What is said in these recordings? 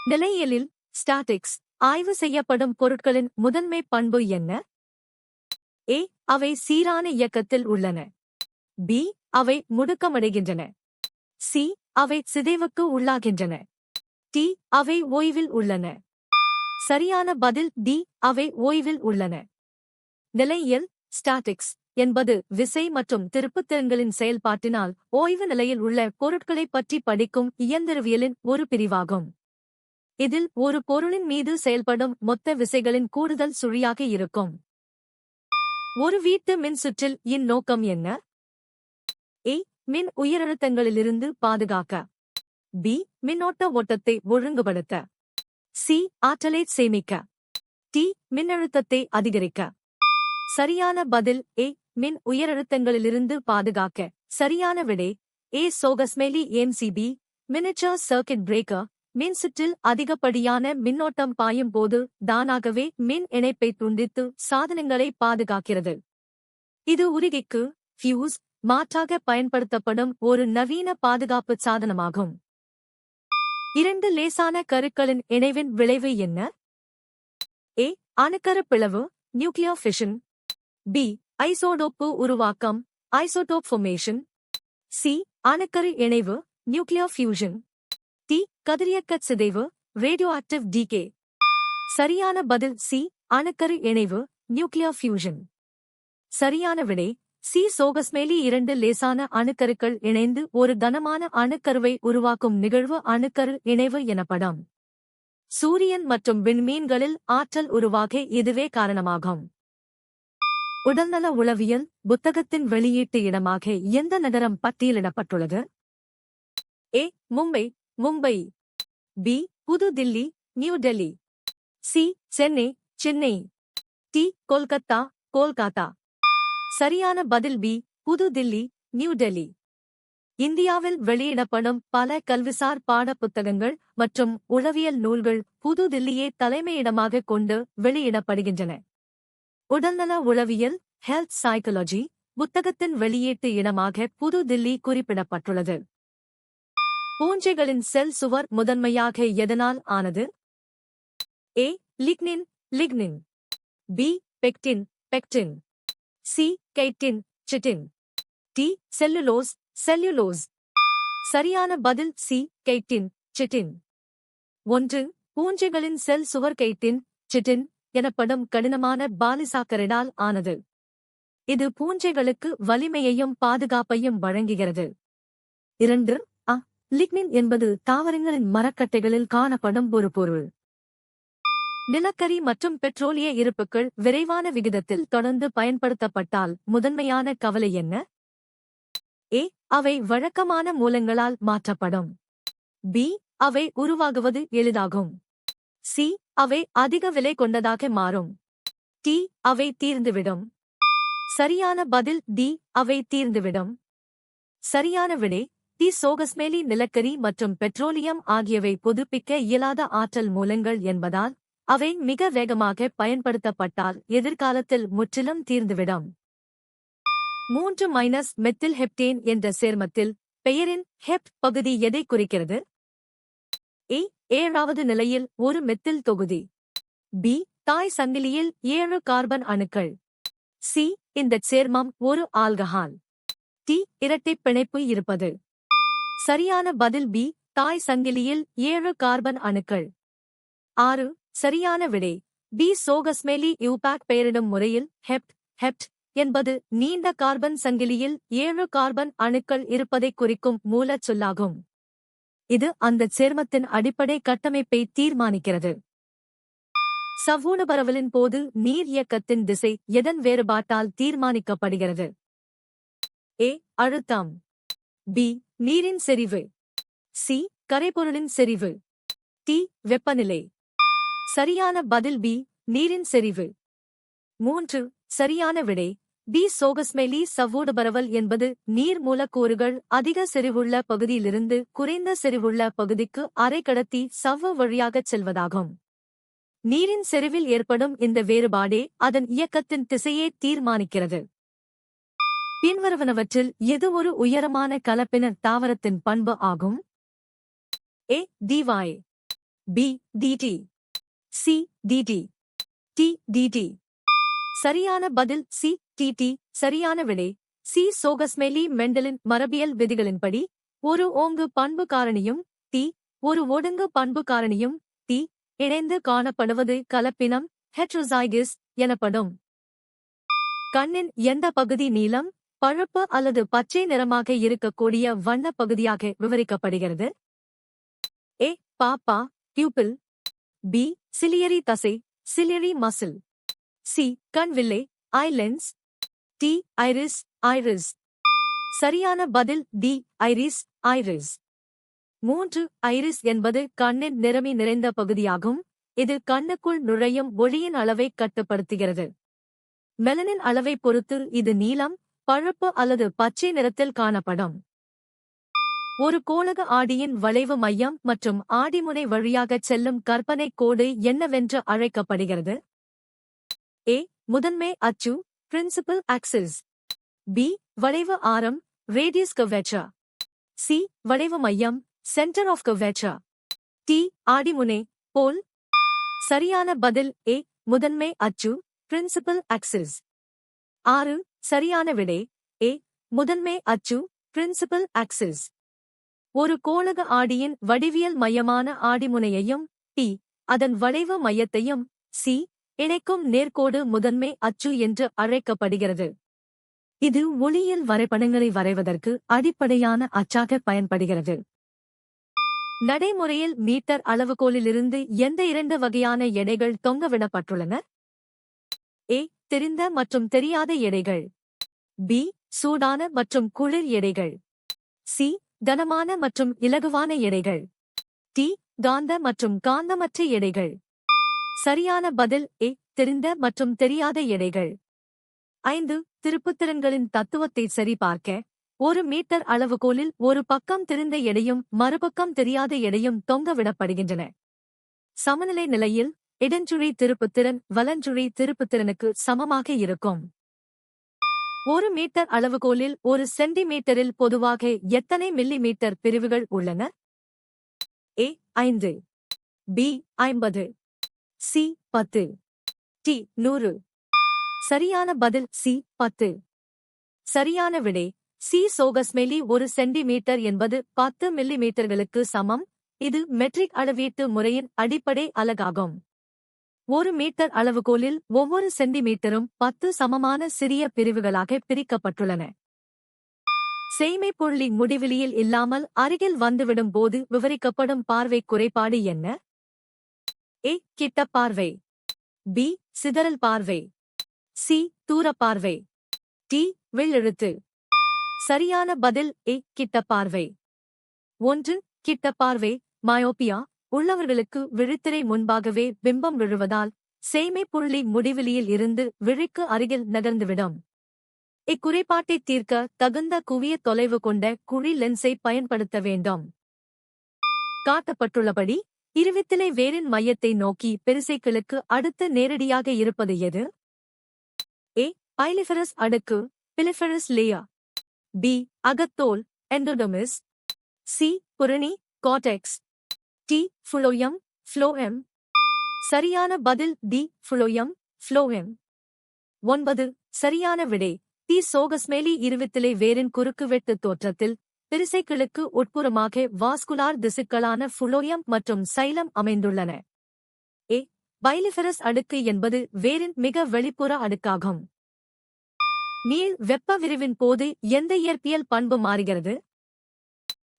நிலையியலில் statics ஆய்வு செய்யப்படும் பொருட்களின் முதன்மை பண்பு என்ன? ஏ. அவை சீரான இயக்கத்தில் உள்ளன. பி. அவை முடுக்கமடைகின்றன. சி. அவை சிதைவுக்கு உள்ளாகின்றன. டி. அவை ஓய்வில் உள்ளன. சரியான பதில் டி. அவை ஓய்வில் உள்ளன. நிலையியல் ஸ்டாட்டிக்ஸ் என்பது விசை மற்றும் திருப்புத்திறன்களின் செயல்பாட்டினால் ஓய்வு நிலையில் உள்ள பொருட்களைப் பற்றி படிக்கும் இயந்திரவியலின் ஒரு பிரிவாகும். இதில் ஒரு பொருளின் மீது செயல்படும் மொத்த விசைகளின் கூடுதல் சுழியாக இருக்கும். ஒரு வீட்டு மின்சுற்றில் இன் நோக்கம் என்ன? ஏ. மின் உயரழுத்தங்களிலிருந்து பாதுகாக்க. பி. மின்னோட்ட ஓட்டத்தை ஒழுங்குபடுத்த. சி. ஆற்றலை சேமிக்க. டி. மின்னழுத்தத்தை அதிகரிக்க. சரியான பதில் ஏ. மின் உயரழுத்தங்களிலிருந்து பாதுகாக்க. சரியான விடை ஏ. சோகஸ்மெலி எம்சிபி மினிச்சர் சர்க்கிட் பிரேக்கர் மின்சுற்றில் அதிகப்படியான மின்னோட்டம் பாயும் போது தானாகவே மின் இணைப்பை துண்டித்து சாதனங்களை பாதுகாக்கிறது. இது உருகிக்கு ஃபியூஸ் மாற்றாக பயன்படுத்தப்படும் ஒரு நவீன பாதுகாப்பு சாதனமாகும். இரண்டு லேசான கருக்களின் இணைவின் விளைவு என்ன? ஏ. அணுக்கரு பிளவு நியூக்ளியர் ஃபிஷன். பி. ஐசோடோப்பு உருவாக்கம் ஐசோடோப் ஃபார்மேஷன். சி. அணுக்கரு இணைவு நியூக்ளியர் ஃபியூஷன். டி. கதிரியக்கச் சிதைவு ரேடியோ ஆக்டிவ் டீகே. சரியான பதில் சி. அணுக்கரு இணைவு நியூக்ளியர் ஃபியூஷன். சரியான விடை சி. சோகஸ்மெலி இரண்டு லேசான அணுக்கருக்கள் இணைந்து ஒரு கனமான அணுக்கருவை உருவாக்கும் நிகழ்வு அணுக்கரு இணைவு எனப்படும். சூரியன் மற்றும் விண்மீன்களில் ஆற்றல் உருவாக இதுவே காரணமாகும். உடல்நல உளவியல் புத்தகத்தின் வெளியீட்டு இடமாக எந்த நகரம் பட்டியலிடப்பட்டுள்ளது? ஏ. மும்பை மும்பை. பி. புது Delhi new Delhi. C. Chennai Chennai. D. Kolkata Kolkata. சரியான பதில் பி. புது தில்லி நியூ டெல்லி. இந்தியாவில் வெளியிடப்படும் பல கல்விசார் பாட புத்தகங்கள் மற்றும் உளவியல் நூல்கள் புது தில்லியை தலைமையிடமாக கொண்டு வெளியிடப்படுகின்றன. உடல்நல உளவியல் ஹெல்த் சைக்காலஜி புத்தகத்தின் வெளியீட்டு இடமாக புது தில்லி குறிப்பிடப்பட்டுள்ளது. பூஞ்சைகளின் செல் சுவர் முதன்மையாக எதனால் ஆனது? A. Lignin lignin. B. Pectin pectin. C. Chitin chitin. D. Cellulose cellulose. சரியான பதில் சி. கெய்டின் சிட்டின். 1. பூஞ்சைகளின் செல் சுவர் கெய்டின் சிட்டின் எனப்படும் கடினமான பாலிசாக்கரைடால் ஆனது. இது பூஞ்சைகளுக்கு வலிமையையும் பாதுகாப்பையும் வழங்குகிறது. 2. லிக்னின் என்பது தாவரங்களின் மரக்கட்டைகளில் காணப்படும் ஒரு பொருள். நிலக்கரி மற்றும் பெட்ரோலிய இருப்புக்கள் விரைவான விகிதத்தில் தொடர்ந்து பயன்படுத்தப்பட்டால் முதன்மையான கவலை என்ன? ஏ. அவை வழக்கமான மூலங்களால் மாற்றப்படும். பி. அவை உருவாகுவது எளிதாகும். சி. அவை அதிக விலை கொண்டதாக மாறும். டி. அவை தீர்ந்துவிடும். சரியான பதில் டி. அவை தீர்ந்துவிடும். சரியான விடை டி. சோகஸ்மெலி நிலக்கரி மற்றும் பெட்ரோலியம் ஆகியவை புதுப்பிக்க இயலாத ஆற்றல் மூலங்கள் என்பதால் அவை மிக வேகமாக பயன்படுத்தப்பட்டால் எதிர்காலத்தில் முற்றிலும் தீர்ந்துவிடும். 3 மெத்தில் ஹெப்டேன் என்ற சேர்மத்தில் பெயரின் ஹெப்ட் பகுதி எதை குறிக்கிறது? ஏ. 7வது நிலையில் ஒரு மெத்தில் தொகுதி. பி. தாய் சங்கிலியில் 7 கார்பன் அணுக்கள். சி. இந்தச் சேர்மம் ஒரு ஆல்கஹால். டி. இரட்டைப் பிணைப்பு இருப்பது. சரியான பதில் பி. தாய் சங்கிலியில் 7 கார்பன் அணுக்கள். 6. சரியான விடை பி. சோகஸ்மெலி யூபாக் பெயரிடும் முறையில் ஹெப்ட் என்பது நீண்ட கார்பன் சங்கிலியில் 7 கார்பன் அணுக்கள் இருப்பதைக் குறிக்கும் மூலச் சொல்லாகும். இது அந்தச் சேர்மத்தின் அடிப்படை கட்டமைப்பை தீர்மானிக்கிறது. சவ்வூடு பரவலின் போது நீர் இயக்கத்தின் திசை எதன் வேறுபாட்டால் தீர்மானிக்கப்படுகிறது? ஏ. அழுத்தம். பி. நீரின் செறிவு. சி. கரைபொருளின் செறிவு. டி. வெப்பநிலை. சரியான பதில் பி. நீரின் செறிவு. 3. சரியான விடை பி. சோகஸ்மெலி சவ்வூடு பரவல் என்பது நீர் மூலக்கூறுகள் அதிக செறிவுள்ள பகுதியிலிருந்து குறைந்த செறிவுள்ள பகுதிக்கு அரைக்கடத்தி சவ்வு வழியாகச் செல்வதாகும். நீரின் செறிவில் ஏற்படும் இந்த வேறுபாடே அதன் இயக்கத்தின் திசையை தீர்மானிக்கிறது. பின்வருவனவற்றில் எது ஒரு உயரமான கலப்பின தாவரத்தின் பண்பு ஆகும்? ஏ. தீவாய். B dt. C dt. T dt. சரியான பதில் C dt. சரியான விடை C. சோகஸ்மெலி. மெண்டலின் மரபியல் விதிகளின்படி ஒரு ஓங்கு பண்பு காரணியும் T ஒரு ஒடுங்கு பண்பு காரணியும் T இணைந்து காணப்படுவது கலப்பினம் ஹெட்ரோசைகஸ் எனப்படும். கண்ணின் எந்த பகுதி நீலம், பழுப்பு அல்லது பச்சை நிறமாக இருக்கக்கூடிய வண்ணப் பகுதியாக விவரிக்கப்படுகிறது? A. பாப்பா பியூப்பிள். B. சிலியரி தசை சிலியரி மசில். C. கண் வில்லை eye lens. T. Iris iris. சரியான பதில் D. Iris iris. 3. ஐரிஸ் என்பது கண்ணின் நிறமி நிறைந்த பகுதியாகும். இது கண்ணுக்குள் நுழையும் ஒளியின் அளவை கட்டுப்படுத்துகிறது. மெலனின் அளவை பொறுத்து இது நீலம், பழுப்பு அல்லது பச்சை நிறத்தில் காணப்படும். ஒரு கோளக ஆடியின் வளைவு மையம் மற்றும் ஆடிமுனை வழியாகச் செல்லும் கற்பனை கோடு என்னவென்று அழைக்கப்படுகிறது? A. முதன்மை அச்சு பிரின்சிபல் ஆக்சிஸ். B. வளைவு ஆரம் ரேடியஸ் கர்வேச்சர். C. வளைவு மையம் சென்டர் ஆஃப் கர்வேச்சர். T. ஆடிமுனை போல். சரியான பதில் A. முதன்மை அச்சு பிரின்சிபல் ஆக்சிஸ். 6. சரியான விடை A. முதன்மை அச்சு பிரின்சிபல் ஆக்சிஸ். ஒரு கோளக ஆடியின் வடிவியல் மையமான ஆடிமுனையையும் T அதன் வளைவு மையத்தையும் C இணைக்கும் நேர்க்கோடு முதன்மை அச்சு என்று அழைக்கப்படுகிறது. இது ஒளியியல் வரைபடங்களை வரைவதற்கு அடிப்படையான அச்சாக பயன்படுகிறது. நடைமுறையில் மீட்டர் அளவுகோலிலிருந்து எந்த 2 வகையான எடைகள் தொங்கவிடப்பட்டுள்ளன? A. தெரிந்த மற்றும் தெரியாத எடைகள். B. சூடான மற்றும் குளிர் எடைகள். C. கனமான மற்றும் இலகுவான எடைகள். T. காந்த மற்றும் காந்தமற்ற எடைகள். சரியான பதில் A. தெரிந்த மற்றும் தெரியாத எடைகள். 5. திருப்புத்திறன்களின் தத்துவத்தை சரிபார்க்க ஒரு மீட்டர் அளவுகோலில் ஒரு பக்கம் தெரிந்த எடையும் மறுபக்கம் தெரியாத எடையும் தொங்கவிடப்படுகின்றன. சமநிலை நிலையில் இடஞ்சுழி திருப்புத்திறன் வலஞ்சுழி திருப்புத்திறனுக்கு சமமாக இருக்கும். ஒரு மீட்டர் அளவுகோலில் ஒரு சென்டிமீட்டரில் பொதுவாக எத்தனை மில்லிமீட்டர் பிரிவுகள் உள்ளன? A. 5. B. 50. C. 10. T. 100. சரியான பதில் C. 10. சரியான விடை C. சோகஸ்மெலி. ஒரு சென்டிமீட்டர் என்பது 10 மில்லிமீட்டர்களுக்கு சமம். இது மெட்ரிக் அளவீட்டு முறையின் அடிப்படை அலகாகும். ஒரு மீட்டர் அளவுகோலில் ஒவ்வொரு சென்டிமீட்டரும் 10 சமமான சிறிய பிரிவுகளாக பிரிக்கப்பட்டுள்ளன. செய்மைப்புள்ளி முடிவிலியில் இல்லாமல் அருகில் வந்துவிடும் போது விவரிக்கப்படும் பார்வை குறைபாடு என்ன? A. கிட்ட பார்வை. B. சிதறல் பார்வை. C. தூர பார்வை. T. வில்லெழுத்து. சரியான பதில் A. கிட்ட பார்வை. 1. கிட்ட பார்வை மயோபியா உள்ளவர்களுக்கு விழித்திரை முன்பாகவே பிம்பம் விழுவதால் செய்மைப்புள்ளி முடிவிலியில் இருந்து விழிக்கு அருகில் நகர்ந்துவிடும். இக்குறைபாட்டை தீர்க்க தகுந்த குவிய தொலைவு கொண்ட குழி லென்ஸை பயன்படுத்த வேண்டும். காட்டப்பட்டுள்ளபடி இருவித்திலை வேரின் மையத்தை நோக்கி பெரிசைக்கிளுக்கு அடுத்து நேரடியாக இருப்பது எது? A. பைலிஃபெரஸ் அடுக்கு பிலிஃபெரஸ் லேயர். B. அகத்தோல் எண்டோடெர்மிஸ். C. புரணி கார்டெக்ஸ். T. Phloem phloem. சரியான பதில் D. ஃபுளோயம் ஃப்ளோஎம். 9. சரியான விடை T. சோகஸ்மெலி. இருவித்திலை வேரின் குறுக்குவெட்டு தோற்றத்தில் பெரிசைக்கிளுக்கு உட்புறமாக வாஸ்குலார் திசுக்களான ஃபுளோயம் மற்றும் சைலம் அமைந்துள்ளன. A. பைலிஃபெரஸ் அடுக்கு என்பது வேரின் மிக வெளிப்புற அடுக்காகும். நீள் வெப்ப விரிவின் போது எந்த இயற்பியல் பண்பு மாறுகிறது?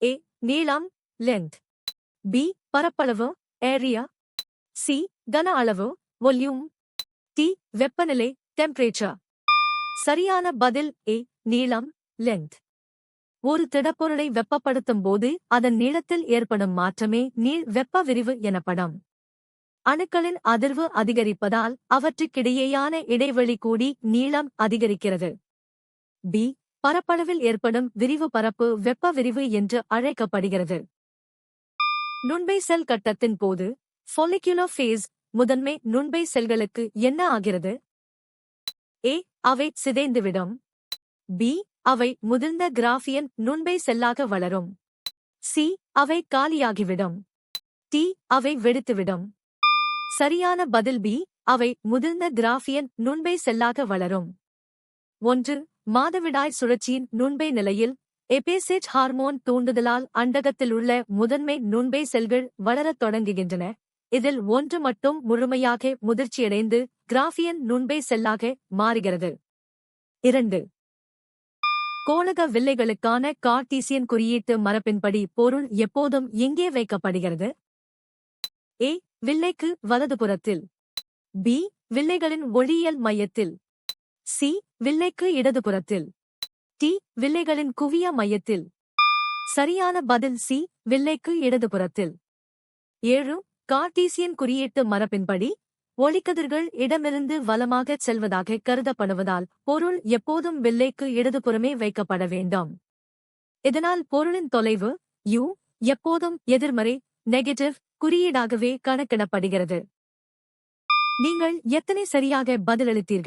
A. நீளம் லென்த். B. பரப்பளவு ஏரியா. C. கன அளவு வால்யூம். T. வெப்பநிலை டெம்பரேச்சர். சரியான பதில் A. நீளம் லென்த். ஒரு திடப்பொருளை வெப்பப்படுத்தும் போது அதன் நீளத்தில் ஏற்படும் மாற்றமே நீள் வெப்ப விரிவு எனப்படும். அணுக்களின் அதிர்வு அதிகரிப்பதால் அவற்றுக்கிடையேயான இடைவெளி கூடி நீளம் அதிகரிக்கிறது. B. பரப்பளவில் ஏற்படும் விரிவு பரப்பு வெப்ப விரிவு என்று அழைக்கப்படுகிறது. நுண்பை செல் கட்டத்தின் போது follicular phase முதன்மை நுண்பை செல்களுக்கு என்ன ஆகிறது? A. அவை சிதைந்துவிடும். B. அவை முதிர்ந்த கிராஃபியன் நுண்பை செல்லாக வளரும். C. அவை காலியாகிவிடும். டி. அவை வெடித்துவிடும். சரியான பதில் பி. அவை முதிர்ந்த கிராஃபியன் நுண்பை செல்லாக வளரும். 1. மாதவிடாய் சுழற்சியின் நுண்பை நிலையில் எபேசேஜ் ஹார்மோன் தூண்டுதலால் அண்டகத்தில் உள்ள முதன்மை நுண்பை செல்கள் வளரத் தொடங்குகின்றன. இதில் ஒன்று மட்டும் முழுமையாக முதிர்ச்சியடைந்து கிராஃபியன் நுண்பை செல்லாக மாறுகிறது. 2. கோளக வில்லைகளுக்கான கார்ட்டீசியன் குறியீட்டு மரபின்படி பொருள் எப்போதும் எங்கே வைக்கப்படுகிறது? ஏ. வில்லைக்கு வலதுபுறத்தில். பி. வில்லைகளின் ஒளியியல் மையத்தில். சி. வில்லைக்கு இடதுபுறத்தில். டி. வில்லைகளின் குவிய மையத்தில். சரியான பதில் சி. வில்லைக்கு இடதுபுறத்தில். 7. கார்ட்டீசியன் குறியீட்டு மரபின்படி ஒளிக்கதிர்கள் இடமிருந்து வலமாகச் செல்வதாக கருதப்படுவதால் பொருள் எப்போதும் வில்லைக்கு இடதுபுறமே வைக்கப்பட வேண்டும். இதனால் பொருளின் தொலைவு u எப்போதும் எதிர்மறை நெகட்டிவ் குறியீடாகவே கணக்கிடப்படுகிறது. நீங்கள் எத்தனை சரியாக பதிலளித்தீர்கள்?